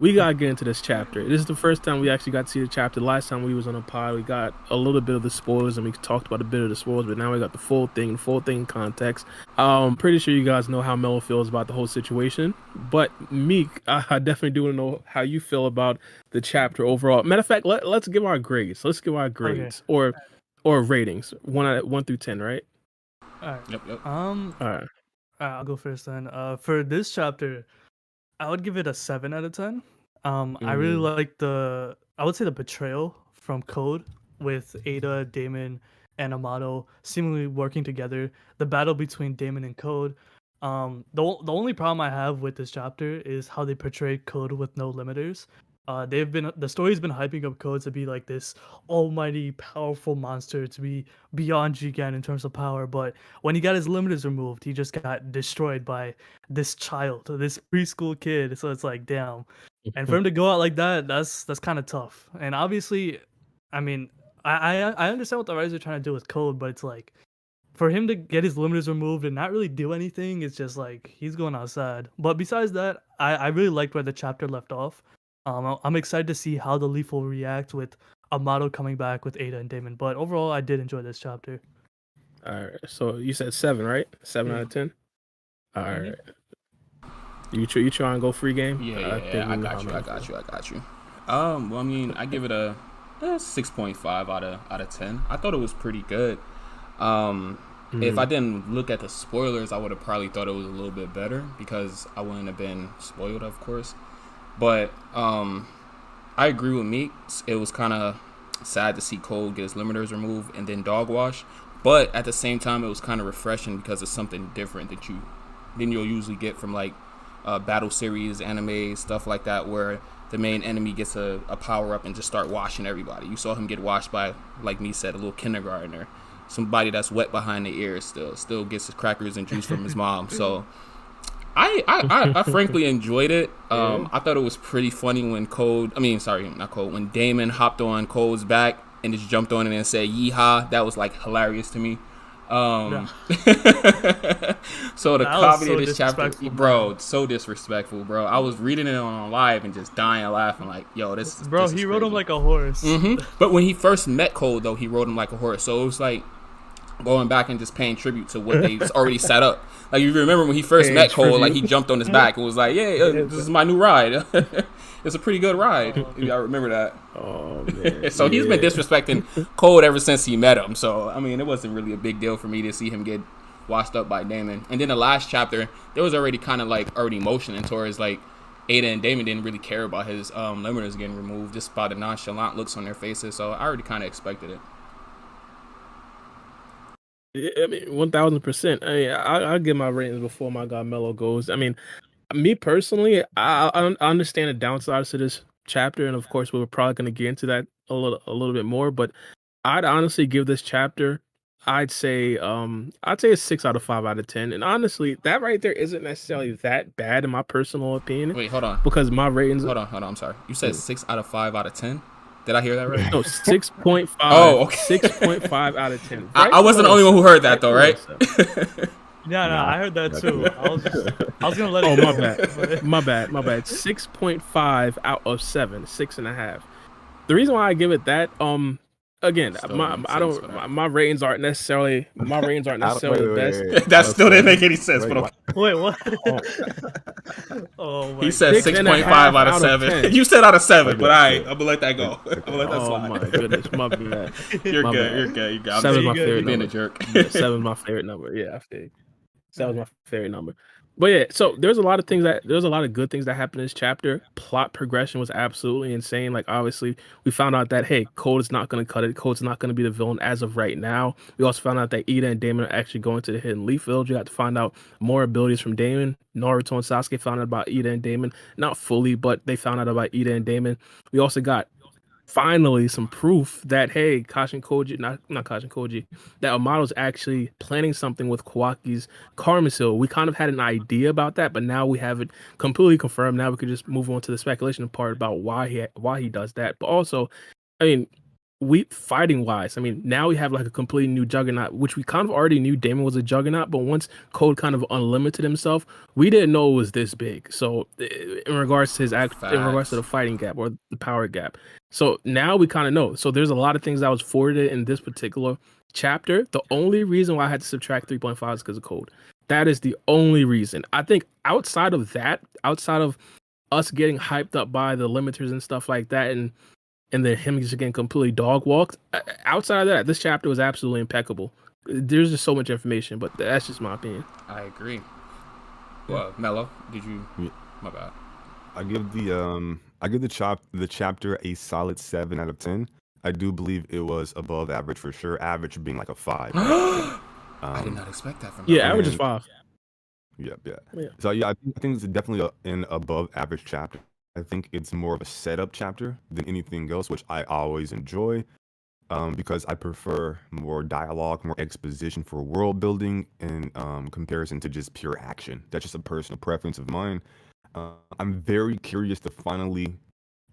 we gotta get into this chapter. This is the first time we actually got to see the chapter. Last time we was on a pod, we got a little bit of the spoilers and we talked about a bit of the spoilers, but now we got the full thing in context. Pretty sure you guys know how Melo feels about the whole situation. But Meek, I definitely do want to know how you feel about the chapter overall. Matter of fact, let's give our grades. Let's give our grades or ratings, 1 through 10, right? All right. Yep. All right. I'll go first then. For this chapter, I would give it a 7 out of 10. I really like I would say the betrayal from Code with Ada, Damon, and Amato seemingly working together. The battle between Damon and Code. The only problem I have with this chapter is how they portrayed Code with no limiters. The story's been hyping up Code to be like this almighty powerful monster, to be beyond Jigen in terms of power, but when he got his limiters removed, he just got destroyed by this child, this preschool kid. So it's like, damn. And for him to go out like that, that's kind of tough. And obviously, I mean, I understand what the writers are trying to do with Code, but it's like, for him to get his limiters removed and not really do anything, it's just like he's going outside. But besides that, I really liked where the chapter left off. I'm excited to see how the Leaf will react with Amato coming back with Ada and Damon. But overall, I did enjoy this chapter. All right. So you said 7, right? 7 out of 10. All right. You try and go free game? Yeah, I got you. Well, I mean, I give it a 6.5 out of 10. I thought it was pretty good. If I didn't look at the spoilers, I would have probably thought it was a little bit better because I wouldn't have been spoiled, of course. But I agree with Meek. It was kind of sad to see Cole get his limiters removed and then dog wash. But at the same time, it was kind of refreshing because it's something different than you'll usually get from like battle series, anime, stuff like that, where the main enemy gets a power up and just start washing everybody. You saw him get washed by, like me said, a little kindergartner, somebody that's wet behind the ears still gets his crackers and juice from his mom. So I frankly enjoyed it. I thought it was pretty funny when when Damon hopped on Cole's back and just jumped on it and said yeehaw. That was like hilarious to me. So the comedy of this chapter, bro, so disrespectful, bro. I was reading it on live and just dying laughing like, yo, this he rode him like a horse. But when he first met Cole, though, he rode him like a horse. So it was like going back and just paying tribute to what they already set up. Like, you remember when he first met Cole, like, he jumped on his back and was like, yeah, this is my new ride. It's a pretty good ride, if y'all remember that. Oh, man. So he's been disrespecting Cole ever since he met him. So, I mean, it wasn't really a big deal for me to see him get washed up by Damon. And then the last chapter, there was already kind of, like, already motioning towards, like, Ada and Damon didn't really care about his limiters getting removed, just by the nonchalant looks on their faces. So I already kind of expected it. I mean, 1000%. I mean, I'll give my ratings before my guy Mello goes. I mean, me personally, I understand the downsides to this chapter, and of course, we're probably going to get into that a little bit more. But I'd honestly give this chapter, I'd say a 6 out of 5 out of 10. And honestly, that right there isn't necessarily that bad in my personal opinion. Wait, hold on. Because my ratings. Hold on. I'm sorry. You said 6 out of 5 out of 10. Did I hear that right? No, 6.5. Oh, okay. 6.5 out of 10. Right, I wasn't the only one who heard that, though, right? Yeah, I heard that too. I was gonna let it. Oh, go. my bad. 6.5 out of 7, 6.5. The reason why I give it that, again, my ratings aren't necessarily the best. That still didn't make any sense. Wait, what? Oh my! He said 6.5 out of 7. You said out of 7, but I'm gonna let that go. I'm gonna let that slide. Oh my goodness, my bad. You're good. You got 7 is my favorite being number. a jerk. 7 is my favorite number. Yeah, I think 7 is my favorite number. But yeah, so there's a lot of good things that happened in this chapter. Plot progression was absolutely insane. Like, obviously, we found out that, hey, Code is not going to cut it. Code's not going to be the villain as of right now. We also found out that Ida and Damon are actually going to the Hidden Leaf Village. You got to find out more abilities from Damon. Naruto and Sasuke found out about Ida and Damon. Not fully, but they found out about Ida and Damon. We also got finally some proof that, hey, Kashin Koji, not Kashin Koji, that Amato's actually planning something with Kawaki's Karma Seal. We kind of had an idea about that, but now we have it completely confirmed. Now we could just move on to the speculation part about why he does that. But also, I mean, we fighting wise, I mean, now we have like a completely new juggernaut, which we kind of already knew Damon was a juggernaut, but once Code kind of unlimited himself, we didn't know it was this big. So in regards to in regards to the fighting gap or the power gap, so now we kind of know. So there's a lot of things that was forwarded in this particular chapter. The only reason why I had to subtract 3.5 is because of Code. That is the only reason. I think outside of that, outside of us getting hyped up by the limiters and stuff like that, and then him just getting completely dog walked. Outside of that, this chapter was absolutely impeccable. There's just so much information, but that's just my opinion. I agree. Well, Mello, did you? My bad. I give the chapter a solid 7 out of 10. I do believe it was above average for sure. Average being like a 5. I did not expect that from Yeah, average is 5. Yeah. So yeah, I think it's definitely an above average chapter. I think it's more of a setup chapter than anything else, which I always enjoy, because I prefer more dialogue, more exposition for world building in comparison to just pure action. That's just a personal preference of mine. I'm very curious to finally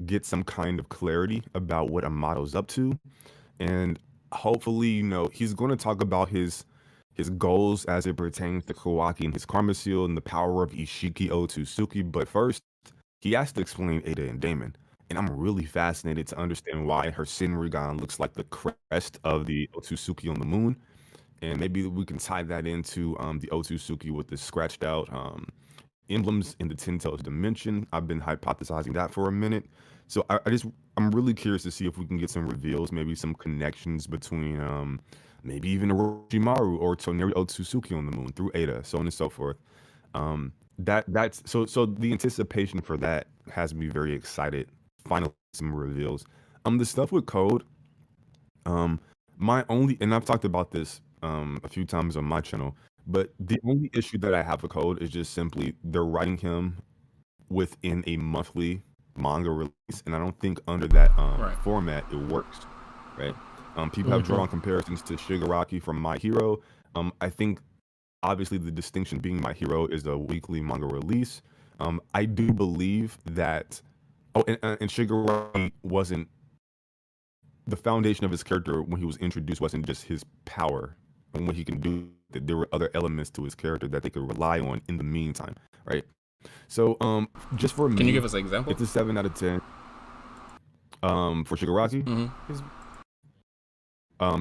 get some kind of clarity about what Amato's up to, and hopefully, he's going to talk about his goals as it pertains to Kawaki and his Karma Seal and the power of Ishiki Otsutsuki. But first, he has to explain Ada and Damon, and I'm really fascinated to understand why her Shinrigan looks like the crest of the Otsutsuki on the moon, and maybe we can tie that into the Otsutsuki with the scratched out emblems in the Ten Tails dimension. I've been hypothesizing that for a minute, so I'm really curious to see if we can get some reveals, maybe some connections between maybe even Orochimaru or Toneri Otsutsuki on the moon through Ada, so on and so forth. That's so the anticipation for that has me very excited. Finally, some reveals. The stuff with Code, and I've talked about this a few times on my channel, but the only issue that I have with Code is just simply they're writing him within a monthly manga release, and I don't think under that format it works, right? People have drawn comparisons to Shigaraki from My Hero. I think obviously the distinction being My Hero is a weekly manga release. I do believe that and Shigaraki wasn't the foundation of his character when he was introduced wasn't just his power and what he can do, that there were other elements to his character that they could rely on in the meantime, right? So just for me, can you give us an example? It's a 7 out of 10 for Shigaraki.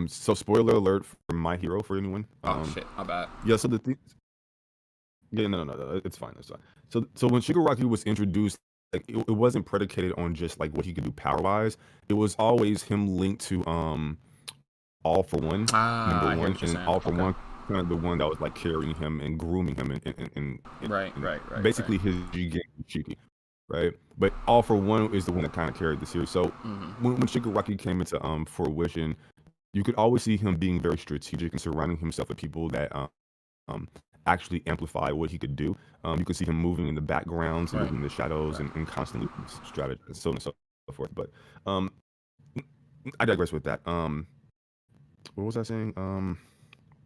So spoiler alert for My Hero for anyone. Shit, my bad. Yeah, so no, it's fine. So when Shigaraki was introduced, like it wasn't predicated on just like what he could do power wise. It was always him linked to All For One, number one, and All For One kind of the one that was like carrying him and grooming him and right. Basically his Jigen Shiki, right? But All For One is the one that kind of carried the series. So when Shigaraki came into fruition, you could always see him being very strategic and surrounding himself with people that actually amplify what he could do. You could see him moving in the backgrounds, and moving in the shadows, and constantly strategizing, so on and so forth. But I digress with that. What was I saying?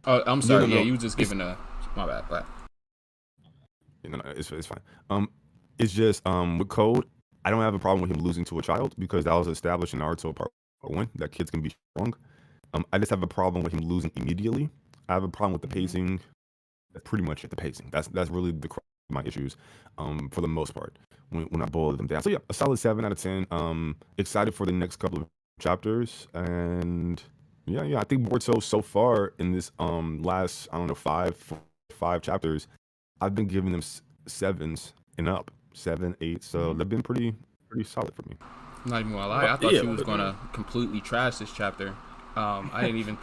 Oh, I'm sorry. No. Yeah, you were just giving my bad. No, it's fine. It's just with Code, I don't have a problem with him losing to a child because that was established in Naruto Part 1 that kids can be strong. I just have a problem with him losing immediately. I have a problem with the pacing. That's pretty much it. The pacing. That's really the crux of my issues, for the most part. When I boil them down. So yeah, a solid 7 out of 10. Excited for the next couple of chapters, and yeah. I think Boruto so far in this last five chapters, I've been giving them 7s and up, 7, 8. So they've been pretty solid for me. I'm not even gonna lie. I thought she was gonna completely trash this chapter. I didn't even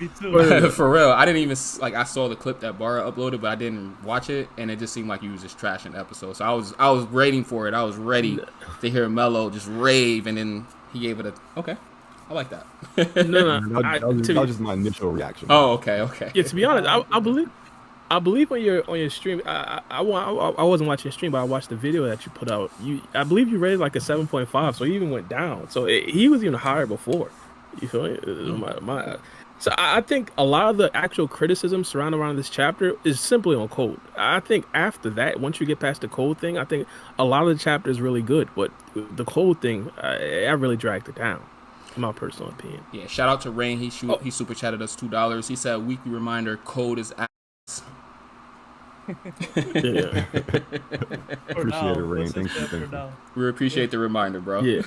for real. I didn't even I saw the clip that Bara uploaded, but I didn't watch it, and it just seemed like he was just trashing the episode. So I was waiting for it. I was ready to hear Mello just rave, and then he gave it a okay. I like that. That was just my initial reaction. Oh, okay. Yeah, to be honest, I believe on your stream. I wasn't watching your stream, but I watched the video that you put out. I believe you rated like a 7.5, so he even went down. So he was even higher before. You feel me? So I think a lot of the actual criticism surrounding around this chapter is simply on Code. I think after that, once you get past the Code thing, I think a lot of the chapter is really good. But the Code thing, I really dragged it down. my personal opinion. Yeah, shout out to Rain. He super chatted us $2. He said, weekly reminder, code is ass. Yeah. Appreciate it, Rain. Thank you. We appreciate the reminder, bro. Yeah.